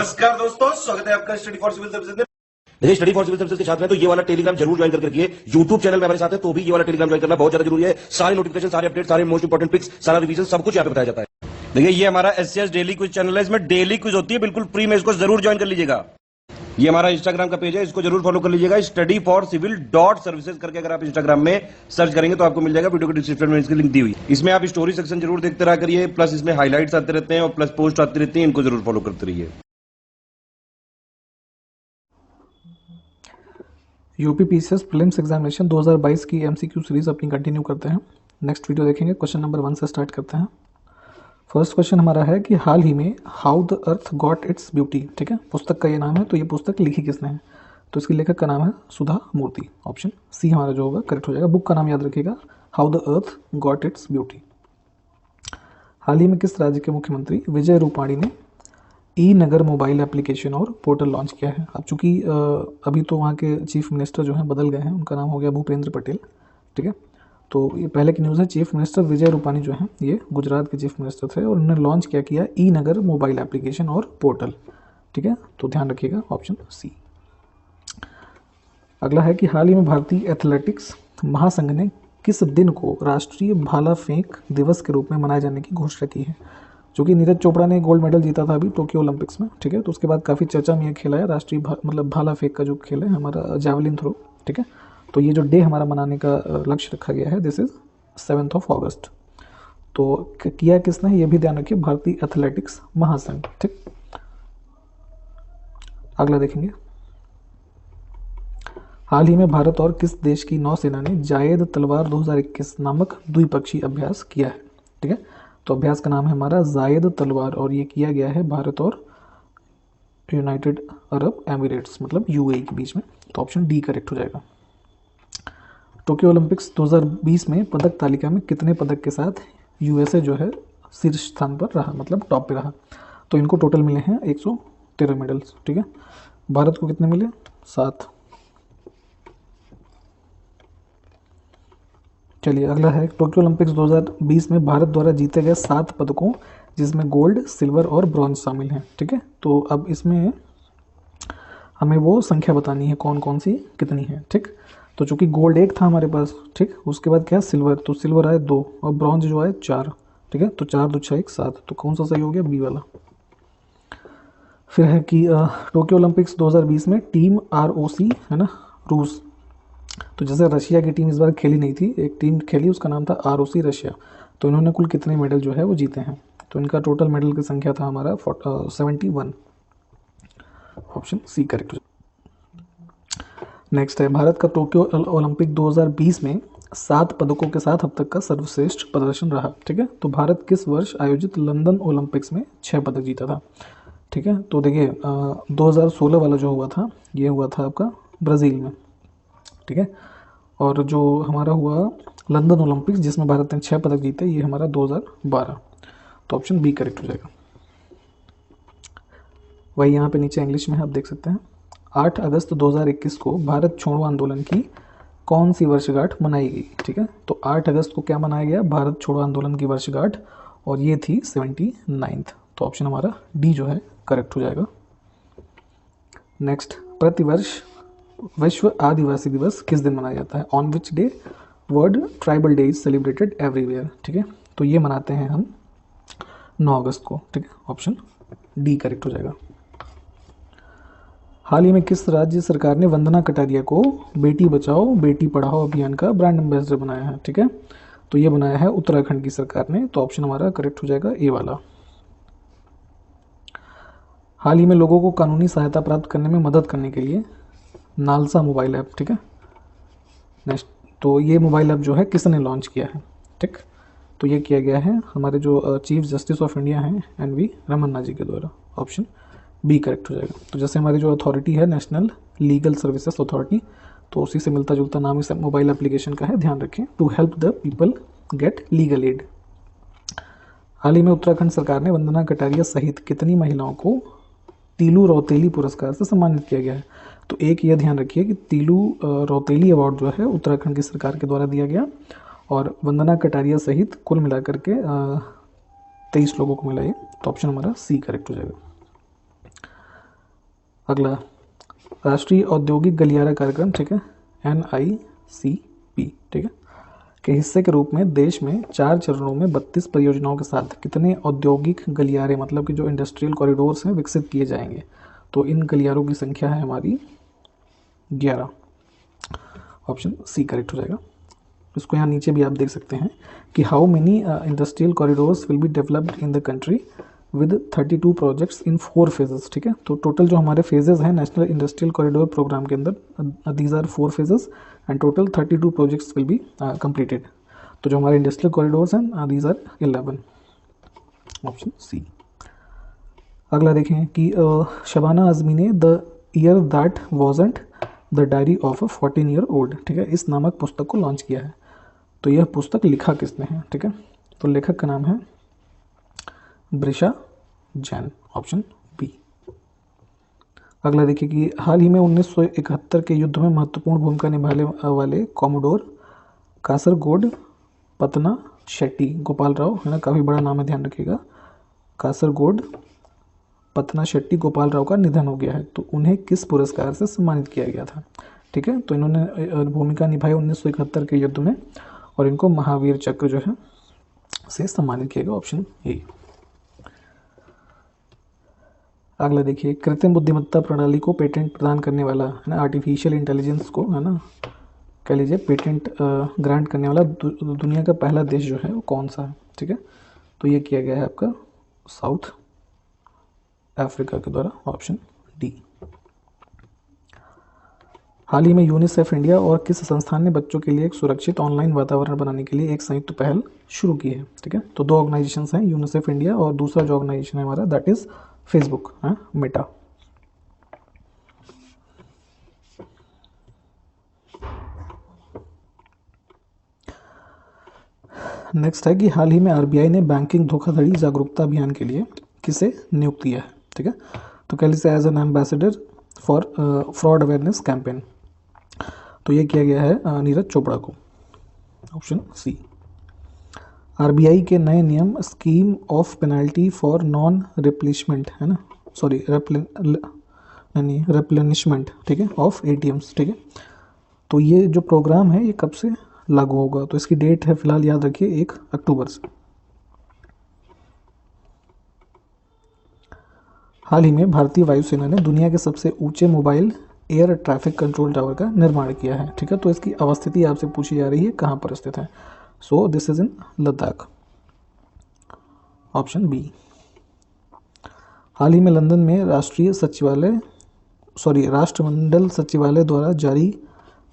नमस्कार दोस्तों, स्वागत है आपका स्टडी फॉर सिविल सर्विसेज में। देखिए, स्टडी फॉर सिविल सर्विसेज के छात्र हैं तो ये वाला टेलीग्राम जरूर ज्वाइन करके रखिए। यूट्यूब चैनल में हमारे साथ है तो भी ये वाला टेलीग्राम ज्वाइन करना बहुत ज्यादा जरूरी है। सारे नोटिफिकेशन, सारे अपडेट, सारे मोस्ट इंपोर्टेंट पिक्स, सारा रिवीजन सब कुछ यहाँ पे बताया जाता है। देखिए, ये हमारा एससीएस डेली क्विज चैनल है, इसमें डेली क्विज होती है, बिल्कुल फ्री में, इसको जरूर ज्वाइन कर लीजिएगा। ये हमारा इंस्टाग्राम का पेज है, इसको जरूर फॉलो कर लीजिएगा। Study for civil dot services करके अगर आप इंस्टाग्राम में सर्च करेंगे तो आपको मिल जाएगा। वीडियो के डिस्क्रिप्शन में इसकी लिंक दी हुई। इसमें आप स्टोरी सेक्शन जरूर देखते रहा करिए, प्लस इसमें हाईलाइट्स आते रहते हैं और प्लस पोस्ट आती रहती है, इनको जरूर फॉलो करते रहिए। यूपी पीसीएस प्रीलिम्स एग्जामिनेशन 2022 की एमसीक्यू सीरीज अपनी कंटिन्यू करते हैं। नेक्स्ट वीडियो देखेंगे। क्वेश्चन नंबर 1 से स्टार्ट करते हैं। फर्स्ट क्वेश्चन हमारा है कि हाल ही में how the earth got its beauty. ठीक है, पुस्तक का ये नाम है। तो ये पुस्तक लिखी किसने है? तो इसकी लेखक का नाम है सुधा मूर्ति। ऑप्शन सी हमारा जो होगा करेक्ट हो जाएगा। बुक का नाम याद रखिएगा, how the earth got its beauty. हाल ही में किस राज्य के मुख्यमंत्री विजय रूपाणी ने ई नगर मोबाइल एप्लीकेशन और पोर्टल लॉन्च किया है? अब चूंकि अभी तो वहाँ के चीफ मिनिस्टर जो हैं बदल गए हैं, उनका नाम हो गया भूपेंद्र पटेल। ठीक है, तो ये पहले की न्यूज़ है। चीफ मिनिस्टर विजय रूपाणी जो हैं ये गुजरात के चीफ मिनिस्टर थे और उन्होंने लॉन्च किया ई नगर मोबाइल एप्लीकेशन और पोर्टल। ठीक है, तो ध्यान रखिएगा, ऑप्शन सी। अगला है कि हाल ही में भारतीय एथलेटिक्स महासंघ ने किस दिन को राष्ट्रीय भाला फेंक दिवस के रूप में मनाए जाने की घोषणा की है? जो कि नीरज चोपड़ा ने गोल्ड मेडल जीता था अभी टोक्यो ओलंपिक्स में। ठीक है, तो उसके बाद काफ़ी चर्चा में यह खेला है राष्ट्रीय मतलब भाला फेंक का जो खेल है हमारा जैवलिन थ्रो। ठीक है, तो ये जो डे हमारा मनाने का लक्ष्य रखा गया है, दिस इज 7 अगस्त। तो किया किसने, ये भी ध्यान रखिए, भारतीय एथलेटिक्स महासंघ। ठीक, अगला देखेंगे। हाल ही में भारत और किस देश की नौसेना ने जायद तलवार 2021 नामक द्विपक्षीय अभ्यास किया है? ठीक है, तो अभ्यास का नाम है हमारा जायद तलवार और ये किया गया है भारत और यूनाइटेड अरब एमिरेट्स मतलब यूएई के बीच में। तो ऑप्शन डी करेक्ट हो जाएगा। टोक्यो ओलंपिक्स 2020 में पदक तालिका में कितने पदक के साथ यूएसए जो है शीर्ष स्थान पर रहा, मतलब टॉप पे रहा? तो इनको टोटल मिले हैं 113 मेडल्स। ठीक है, भारत को कितने मिले? 7। चलिए अगला है टोक्यो ओलंपिक्स 2020 में भारत द्वारा जीते गए 7 पदकों, जिसमें गोल्ड, सिल्वर और ब्रॉन्ज शामिल हैं। ठीक है, तो अब इसमें हमें वो संख्या बतानी है कौन कौन सी कितनी है। ठीक, तो चूंकि गोल्ड 1 था हमारे पास, ठीक, उसके बाद क्या सिल्वर, तो सिल्वर आए 2 और ब्रॉन्ज जो आए 4। ठीक है, तो 4 2 6 1 7, तो कौन सा सही हो गया? बी वाला। फिर है कि टोक्यो ओलंपिक्स 2020 में टीम ROC है ना, रूस, तो जैसे रशिया की टीम इस बार खेली नहीं थी, एक टीम खेली उसका नाम था ROC रशिया। तो इन्होंने कुल कितने मेडल जो है वो जीते हैं? तो इनका टोटल मेडल की संख्या था हमारा 71। Option C correct. नेक्स्ट है भारत का टोक्यो ओलंपिक 2020 में 7 पदकों के साथ अब तक का सर्वश्रेष्ठ प्रदर्शन रहा। ठीक है, तो भारत किस वर्ष आयोजित लंदन ओलंपिक्स में 6 पदक जीता था? ठीक है, तो देखिए 2016 वाला जो हुआ था ये हुआ था आपका ब्राज़ील में। ठीक है, और जो हमारा हुआ लंदन ओलंपिक्स जिसमें भारत ने 6 पदक जीते, ये हमारा 2012। तो ऑप्शन बी करेक्ट हो जाएगा। वही यहाँ पे नीचे इंग्लिश में है, आप देख सकते हैं। 8 अगस्त 2021 को भारत छोड़ो आंदोलन की कौन सी वर्षगांठ मनाई गई? ठीक है, तो 8 अगस्त को क्या मनाया गया? भारत छोड़ो आंदोलन की वर्षगांठ, और ये थी 79th। तो ऑप्शन हमारा डी जो है करेक्ट हो जाएगा। नेक्स्ट, प्रतिवर्ष विश्व आदिवासी दिवस किस दिन मनाया जाता है? On which day world tribal day is celebrated everywhere. ठीक है, तो ये मनाते हैं हम 9 अगस्त को। ठीक है, ऑप्शन डी करेक्ट हो जाएगा। हाल ही में किस राज्य सरकार ने वंदना कटारिया को बेटी बचाओ बेटी पढ़ाओ अभियान का ब्रांड एम्बेसडर बनाया है? ठीक है, तो ये बनाया है उत्तराखंड की सरकार ने। तो ऑप्शन हमारा करेक्ट हो जाएगा ए वाला। हाल ही में लोगों को कानूनी सहायता प्राप्त करने में मदद करने के लिए नालसा मोबाइल ऐप, ठीक है, नेक्स्ट, तो ये मोबाइल ऐप जो है किसने लॉन्च किया है? ठीक, तो ये किया गया है हमारे जो चीफ जस्टिस ऑफ इंडिया हैं NV रमन्ना जी के द्वारा। ऑप्शन बी करेक्ट हो जाएगा। तो जैसे हमारी जो अथॉरिटी है नेशनल लीगल सर्विसेज अथॉरिटी, तो उसी से मिलता जुलता नाम इस मोबाइल एप्लीकेशन का है, ध्यान रखें, to help the people get legal aid. हाल ही में उत्तराखंड सरकार ने वंदना कटारिया सहित कितनी महिलाओं को तीलू रौतेली पुरस्कार से सम्मानित किया गया है? तो एक ये ध्यान रखिए कि तीलू रौतेली अवार्ड जो है उत्तराखंड की सरकार के द्वारा दिया गया, और वंदना कटारिया सहित कुल मिलाकर के 23 लोगों को मिला ये। तो ऑप्शन हमारा सी करेक्ट हो जाएगा। अगला, राष्ट्रीय औद्योगिक गलियारा कार्यक्रम, ठीक है, NICP, ठीक है, के हिस्से के रूप में देश में 4 चरणों में 32 परियोजनाओं के साथ कितने औद्योगिक गलियारे, मतलब कि जो इंडस्ट्रियल कॉरिडोर्स हैं, विकसित किए जाएंगे? तो इन गलियारों की संख्या है हमारी 11। ऑप्शन सी करेक्ट हो जाएगा। इसको यहाँ नीचे भी आप देख सकते हैं कि how many industrial corridors will be developed in the country with 32 projects in 4 phases, ठीक है। तो टोटल जो हमारे फेजेस हैं नेशनल इंडस्ट्रियल कॉरिडोर प्रोग्राम के अंदर, these are 4 phases and total 32 projects will be completed. तो जो हमारे इंडस्ट्रियल कॉरिडोर्स हैं दीज आर 11। Option C. अगला देखें कि शबाना आजमी ने the year that wasn't the diary of a 14 year old, ठीक है, इस नामक पुस्तक को लॉन्च किया है। तो यह पुस्तक लिखा किसने है? ठीक है, तो लेखक का नाम है ब्रिशा जैन। Option B. अगला देखिए कि हाल ही में 1971 के युद्ध में महत्वपूर्ण भूमिका निभाने वाले कॉमोडोर कासरगोड पतना शेट्टी गोपाल राव, है ना, काफ़ी बड़ा नाम है, ध्यान रखिएगा, कासरगोड पतना शेट्टी गोपाल राव का निधन हो गया है। तो उन्हें किस पुरस्कार से सम्मानित किया गया था? ठीक है, तो इन्होंने भूमिका निभाई 1971 के युद्ध में और इनको महावीर चक्र जो है से सम्मानित किया गया। Option A. अगला देखिए, कृत्रिम बुद्धिमत्ता प्रणाली को पेटेंट प्रदान करने वाला, है ना, आर्टिफिशियल इंटेलिजेंस को, है ना, कह लीजिए पेटेंट ग्रांट करने वाला दुनिया का पहला देश जो है वो कौन सा है? ठीक है, तो ये किया गया है आपका साउथ अफ्रीका के द्वारा। Option D. हाल ही में यूनिसेफ इंडिया और किस संस्थान ने बच्चों के लिए एक सुरक्षित ऑनलाइन वातावरण बनाने के लिए एक संयुक्त पहल शुरू की है? ठीक है, तो 2 ऑर्गेनाइजेशंस हैं, यूनिसेफ इंडिया और दूसरा जो ऑर्गेनाइजेशन है हमारा दैट इज फेसबुक, है, मेटा। नेक्स्ट है कि हाल ही में आरबीआई ने बैंकिंग धोखाधड़ी जागरूकता अभियान के लिए किसे नियुक्त किया है? ठीक है, तो कह लीजिए as an ambassador for fraud awareness campaign. तो ये किया गया है नीरज चोपड़ा को। Option C. आरबीआई के नए नियम scheme of penalty for non replacement, है ना, सॉरी रेप्लेनिशमेंट, ठीक है, ऑफ एटीएम्स, ठीक है, तो ये जो प्रोग्राम है ये कब से लागू होगा? तो इसकी डेट है फिलहाल याद रखिए 1 अक्टूबर से। हाल ही में भारतीय वायुसेना ने दुनिया के सबसे ऊंचे mobile air traffic control tower का निर्माण किया है। ठीक है, तो इसकी अवस्थिति आपसे पूछी जा रही है, कहाँ पर स्थित है? So this is in Ladakh. Option B. हाल ही में लंदन में राष्ट्रमंडल सचिवालय द्वारा जारी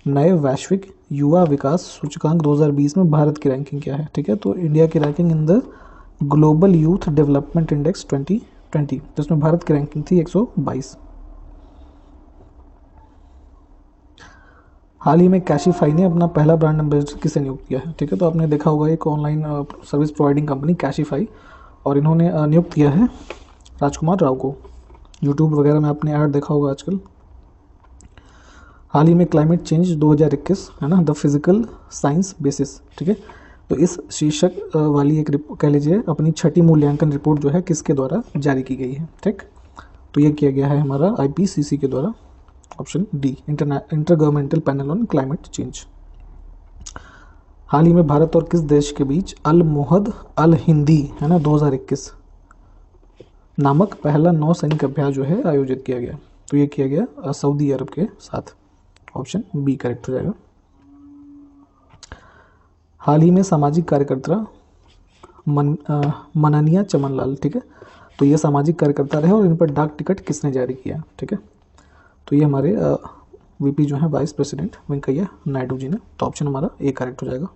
नए वैश्विक युवा विकास सूचकांक 2020 में भारत की रैंकिंग क्या है? ठीक है, तो इंडिया की ranking in the global youth development index 2020, जिसमें भारत की रैंकिंग थी 122। हाल ही में कैशिफाई ने अपना पहला ब्रांड एम्बेसडर किसे नियुक्त किया है? ठीक है, तो आपने देखा होगा एक online service providing company Cashify, और इन्होंने नियुक्त किया है राजकुमार राव को। यूट्यूब वगैरह में आपने ऐड देखा होगा आजकल। हाल ही में क्लाइमेट चेंज 2021, है ना, द फिजिकल साइंस बेसिस, ठीक है, तो इस शीर्षक वाली एक कह लीजिए अपनी 6ठी मूल्यांकन रिपोर्ट जो है किसके द्वारा जारी की गई है? ठीक, तो ये किया गया है हमारा IPCC के द्वारा। Option D, intergovernmental panel on climate change. हाल ही में भारत और किस देश के बीच अल मुहद अल हिंदी, है ना, 2021 नामक पहला नौसैनिक अभ्यास जो है आयोजित किया गया? तो ये किया गया सऊदी अरब के साथ। ऑप्शन बी करेक्ट हो जाएगा। हाल ही में सामाजिक कार्यकर्ता मननिया चमनलाल, ठीक है, तो ये सामाजिक कार्यकर्ता रहे और इन पर डाक टिकट किसने जारी किया? ठीक है, तो ये हमारे वीपी जो है वाइस प्रेसिडेंट वेंकैया नायडू जी ने। तो ऑप्शन हमारा ए करेक्ट हो जाएगा।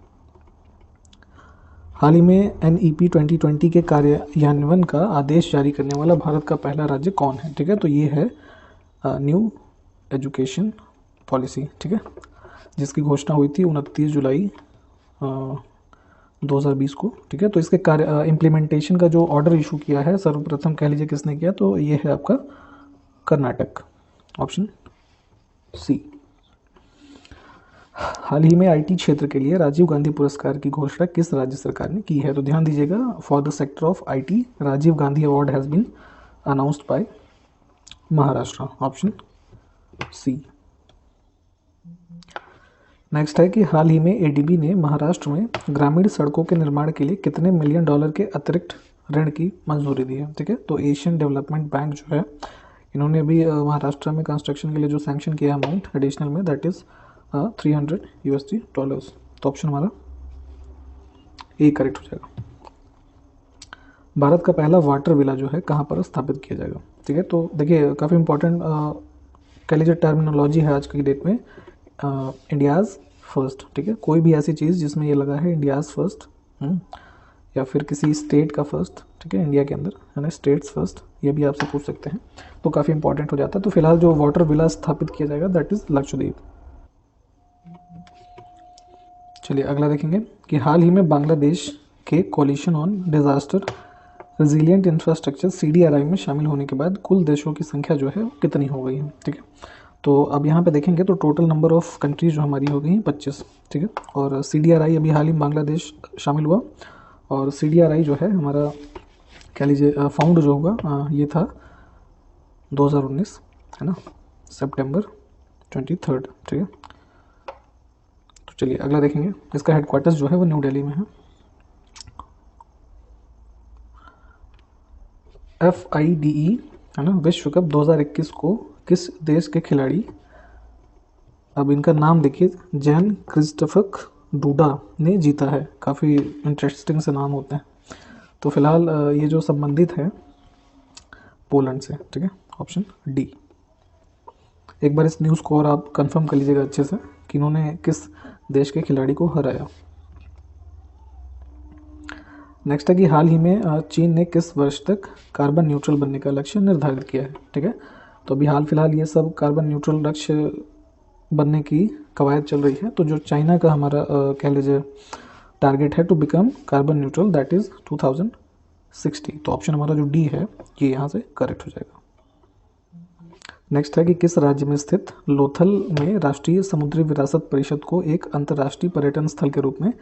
हाल ही में NEP 2020 के कार्यान्वयन का आदेश जारी करने वाला भारत का पहला राज्य कौन है? ठीक है, तो ये है न्यू एजुकेशन पॉलिसी, ठीक है, जिसकी घोषणा हुई थी 29 जुलाई 2020 को। ठीक है, तो इसके कार्य इम्प्लीमेंटेशन का जो ऑर्डर इशू किया है सर्वप्रथम कह लीजिए किसने किया? तो ये है आपका कर्नाटक। Option C. हाल ही में IT क्षेत्र के लिए राजीव गांधी पुरस्कार की घोषणा किस राज्य सरकार ने की है? तो ध्यान दीजिएगा, for the sector of IT Rajiv Gandhi award has been announced by Maharashtra, option C. Next है कि हाल ही में एडीबी ने महाराष्ट्र में ग्रामीण सड़कों के निर्माण के लिए कितने मिलियन डॉलर के अतिरिक्त ऋण की मंजूरी दी है। ठीक है, तो एशियन डेवलपमेंट बैंक जो है, इन्होंने अभी महाराष्ट्र में कंस्ट्रक्शन के लिए जो सैंक्शन किया अमाउंट एडिशनल में, दैट इज $300। तो ऑप्शन हमारा ए करेक्ट हो जाएगा। भारत का पहला वाटर विला जो है कहाँ पर स्थापित किया जाएगा। ठीक है, तो देखिए काफ़ी इंपॉर्टेंट कह लीजिए टर्मिनोलॉजी है आज की डेट में, इंडियाज़ फर्स्ट। ठीक है, कोई भी ऐसी चीज़ जिसमें ये लगा है इंडियाज़ फर्स्ट या फिर किसी स्टेट का फर्स्ट, ठीक है, इंडिया के अंदर है ना, स्टेट्स फर्स्ट, ये भी आपसे पूछ सकते हैं, तो काफ़ी इंपॉर्टेंट हो जाता है। तो फिलहाल जो वाटर विला स्थापित किया जाएगा दैट इज़ लक्षद्वीप। चलिए अगला देखेंगे कि हाल ही में बांग्लादेश के coalition on disaster resilient infrastructure CDRI में शामिल होने के बाद कुल देशों की संख्या जो है वो कितनी हो गई है। ठीक है, तो अब यहाँ पे देखेंगे तो टोटल नंबर ऑफ कंट्रीज जो हमारी हो गई हैं 25। ठीक है, और CDRI अभी हाल ही में बांग्लादेश शामिल हुआ, और CDRI जो है हमारा कह लीजिए फाउंड जो होगा ये था 2019 है ना, सितंबर 23। ठीक है, तो चलिए अगला देखेंगे, इसका हेडक्वार्टर्स जो है वो न्यू दिल्ली में है। FIDE है ना, विश्व कप 2021 को किस देश के खिलाड़ी, अब इनका नाम देखिए, जैन क्रिस्टोफर डूडा ने जीता है। काफ़ी इंटरेस्टिंग से नाम होते हैं। तो फिलहाल ये जो संबंधित है पोलैंड से। ठीक है, ऑप्शन डी। एक बार इस न्यूज़ को और आप कंफर्म कर लीजिएगा अच्छे से कि इन्होंने किस देश के खिलाड़ी को हराया। नेक्स्ट है कि हाल ही में चीन ने किस वर्ष तक कार्बन न्यूट्रल बनने का लक्ष्य निर्धारित किया है। ठीक है, तो अभी हाल फिलहाल ये सब कार्बन न्यूट्रल लक्ष्य बनने की कवायद चल रही है। तो जो चाइना का हमारा कह लीजिए टारगेट है to become carbon neutral, that is 2060। तो ऑप्शन हमारा जो डी है ये यहाँ से करेक्ट हो जाएगा। नेक्स्ट है कि किस राज्य में स्थित लोथल में राष्ट्रीय समुद्री विरासत परिषद को एक अंतर्राष्ट्रीय पर्यटन स्थल के रूप में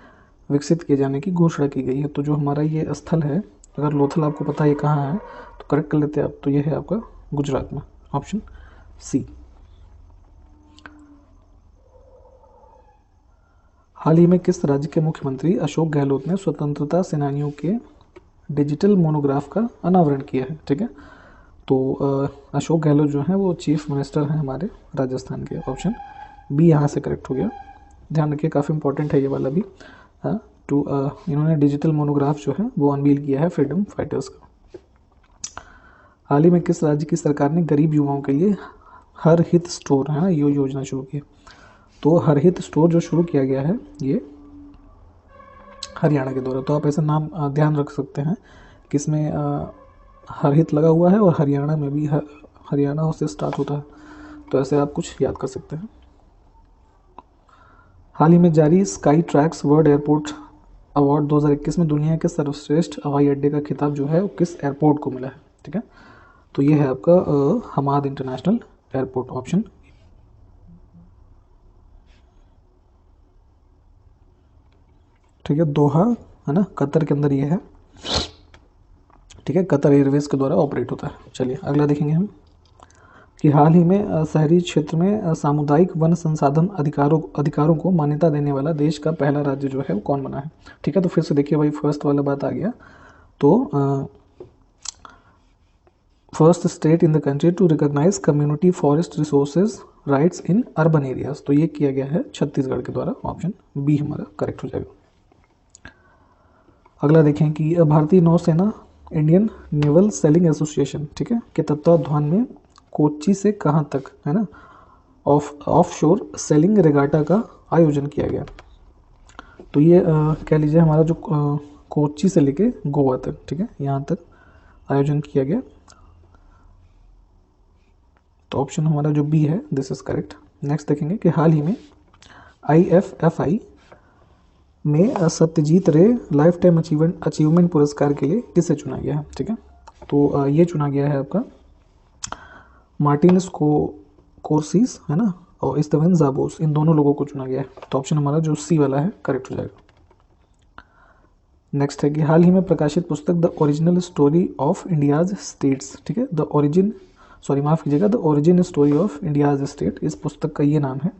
विकसित किए जाने की घोषणा की गई है। तो जो हमारा ये स्थल है, अगर लोथल आपको पता है ये कहाँ है तो करेक्ट कर लेते हैं आप, तो ये है आपका गुजरात में, ऑप्शन सी। हाल ही में किस राज्य के मुख्यमंत्री अशोक गहलोत ने स्वतंत्रता सेनानियों के डिजिटल मोनोग्राफ का अनावरण किया है। ठीक है, तो अशोक गहलोत जो है वो चीफ मिनिस्टर हैं हमारे राजस्थान के, ऑप्शन बी यहाँ से करेक्ट हो गया। ध्यान रखिए काफ़ी इंपॉर्टेंट है ये वाला भी। इन्होंने डिजिटल मोनोग्राफ जो है वो अनवील किया है फ्रीडम फाइटर्स का। हाल ही में किस राज्य की सरकार ने गरीब युवाओं के लिए हर हित स्टोर है ना ये योजना शुरू की। तो हर हित स्टोर जो शुरू किया गया है ये हरियाणा के द्वारा। तो आप ऐसे नाम ध्यान रख सकते हैं कि इसमें हर हित लगा हुआ है और हरियाणा में भी हरियाणा से स्टार्ट होता है, तो ऐसे आप कुछ याद कर सकते हैं। हाल ही में जारी sky tracks world airport award 2021 में दुनिया के सर्वश्रेष्ठ हवाई अड्डे का खिताब जो है वो किस एयरपोर्ट को मिला है। ठीक है, तो ये है आपका हमाद इंटरनेशनल एयरपोर्ट, ऑप्शन। ठीक है, दोहा है ना, कतर के अंदर ये है। ठीक है, कतर एयरवेज के द्वारा ऑपरेट होता है। चलिए अगला देखेंगे हम कि हाल ही में शहरी क्षेत्र में सामुदायिक वन संसाधन अधिकारों को मान्यता देने वाला देश का पहला राज्य जो है वो कौन बना है। ठीक है, तो फिर से देखिए भाई फर्स्ट वाला बात आ गया। तो first state in the country to recognize community forest resources rights in urban areas, तो ये किया गया है छत्तीसगढ़ के द्वारा, ऑप्शन बी हमारा करेक्ट हो जाएगा। अगला देखें कि भारतीय नौसेना इंडियन नेवल सेलिंग एसोसिएशन, ठीक है, के तत्वावधान में कोच्चि से कहाँ तक है ना ऑफ शोर सेलिंग रेगाटा का आयोजन किया गया। तो ये कह लीजिए हमारा जो कोच्चि से लेके गोवा तक, ठीक है, यहाँ तक आयोजन किया गया। तो ऑप्शन हमारा जो बी है दिस इज करेक्ट। नेक्स्ट देखेंगे कि हाल ही में IFFI में सत्यजीत रे लाइफ टाइम अचीवमेंट पुरस्कार के लिए किसे चुना गया है। ठीक है, तो ये चुना गया है आपका मार्टिन स्कोरसीज है ना और स्टीवन जाबोस, इन दोनों लोगों को चुना गया है। तो ऑप्शन हमारा जो सी वाला है करेक्ट हो जाएगा। नेक्स्ट है कि हाल ही में प्रकाशित पुस्तक the original story of India's states, ठीक है, द ओरिजिन सॉरी माफ़ कीजिएगा, the origin story of India's state, इस पुस्तक का ये नाम है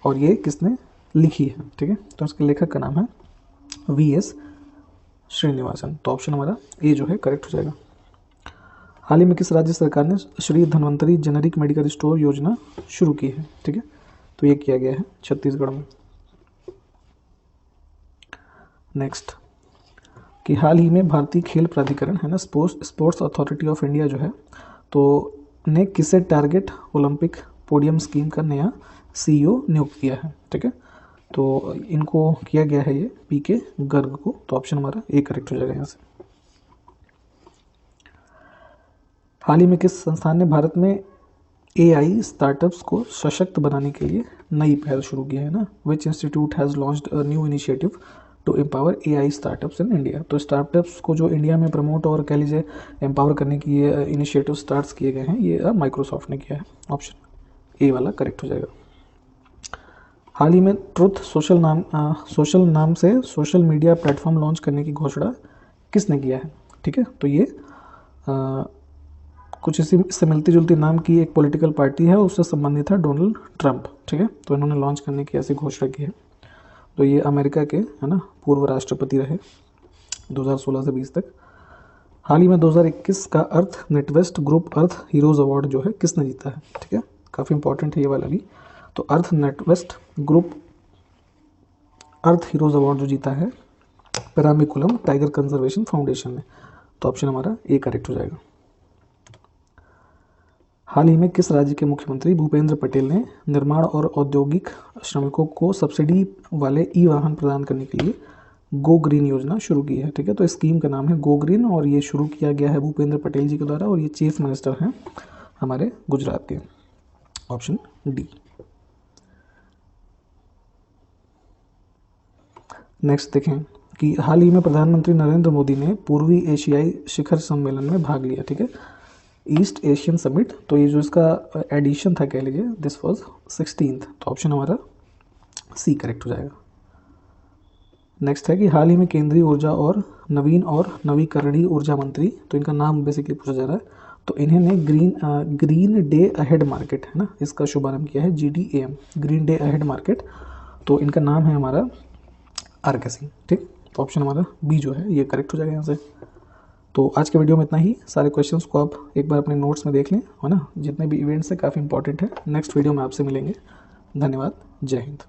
और ये किसने लिखी है, ठीक है। तो इसके लेखक का नाम है वी.एस. श्रीनिवासन। तो ऑप्शन हमारा ए जो है करेक्ट हो जाएगा। हाल ही में किस राज्य सरकार ने Shri Dhanvantari generic medical store योजना शुरू की है, ठीक है। तो ये किया गया है छत्तीसगढ़ में। नेक्स्ट कि हाल ही में भारतीय खेल प्राधिकरण है ना, स्पोर्ट्स अथॉरिटी ऑफ इंडिया जो है, तो ने किसे टारगेट ओलंपिक पोडियम स्कीम का नया CEO नियुक्त किया है, ठीक है। तो इनको किया गया है ये पीके गर्ग को। तो ऑप्शन हमारा ए करेक्ट हो जाएगा यहाँ से। हाल ही में किस संस्थान ने भारत में AI स्टार्टअप्स को सशक्त बनाने के लिए नई पहल शुरू की है ना, which institute has launched a new initiative to empower AI startups in India. तो स्टार्टअप्स को जो इंडिया में प्रमोट और कह लीजिए एम्पावर करने की ये इनिशिएटिव स्टार्ट्स किए गए हैं, ये माइक्रोसॉफ्ट ने किया है। ऑप्शन ए वाला करेक्ट हो जाएगा। हाल ही में ट्रुथ सोशल नाम से सोशल मीडिया प्लेटफॉर्म लॉन्च करने की घोषणा किसने किया है, ठीक है। तो ये कुछ इसी से मिलती जुलती नाम की एक पॉलिटिकल पार्टी है, उससे संबंधित है डोनाल्ड ट्रंप, ठीक है। तो इन्होंने लॉन्च करने की ऐसी घोषणा की है। तो ये अमेरिका के है ना पूर्व राष्ट्रपति रहे 2016 से 20 तक। हाल ही में 2021 का अर्थ नेटवेस्ट ग्रुप अर्थ हीरोज़ अवार्ड जो है किसने जीता है, ठीक है। काफ़ी इंपॉर्टेंट है ये वाला भी। तो अर्थ नेटवेस्ट ग्रुप अर्थ हीरोज़ अवार्ड जो जीता है पेराम्बिकुलम टाइगर कंजर्वेशन फाउंडेशन ने। तो ऑप्शन हमारा ए करेक्ट हो जाएगा। हाल ही में किस राज्य के मुख्यमंत्री भूपेंद्र पटेल ने निर्माण और औद्योगिक श्रमिकों को सब्सिडी वाले वाहन प्रदान करने के लिए गो ग्रीन योजना शुरू की है, ठीक है। तो इस स्कीम का नाम है गो ग्रीन और ये शुरू किया गया है भूपेंद्र पटेल जी के द्वारा और ये चीफ मिनिस्टर हैं हमारे गुजरात के। Option D. नेक्स्ट देखें कि हाल ही में प्रधानमंत्री नरेंद्र मोदी ने पूर्वी एशियाई शिखर सम्मेलन में भाग लिया, ठीक है, ईस्ट एशियन समिट। तो ये जो इसका एडिशन था कह लीजिए, दिस वाज 16th। तो ऑप्शन हमारा सी करेक्ट हो जाएगा। नेक्स्ट है कि हाल ही में केंद्रीय ऊर्जा और नवीन और नवीकरणीय ऊर्जा मंत्री, तो इनका नाम बेसिकली पूछा जा रहा है, तो इन्होंने ग्रीन डे अहेड मार्केट है ना, इसका शुभारंभ किया है GDAM, green day ahead market. तो इनका नाम है हमारा RK सिंह, ठीक। तो ऑप्शन हमारा बी जो है ये करेक्ट हो जाएगा यहाँ से। तो आज के वीडियो में इतना ही। सारे क्वेश्चंस को आप एक बार अपने नोट्स में देख लें, है ना, जितने भी इवेंट्स हैं काफ़ी इंपॉर्टेंट है। नेक्स्ट वीडियो में आपसे मिलेंगे। धन्यवाद। जय हिंद।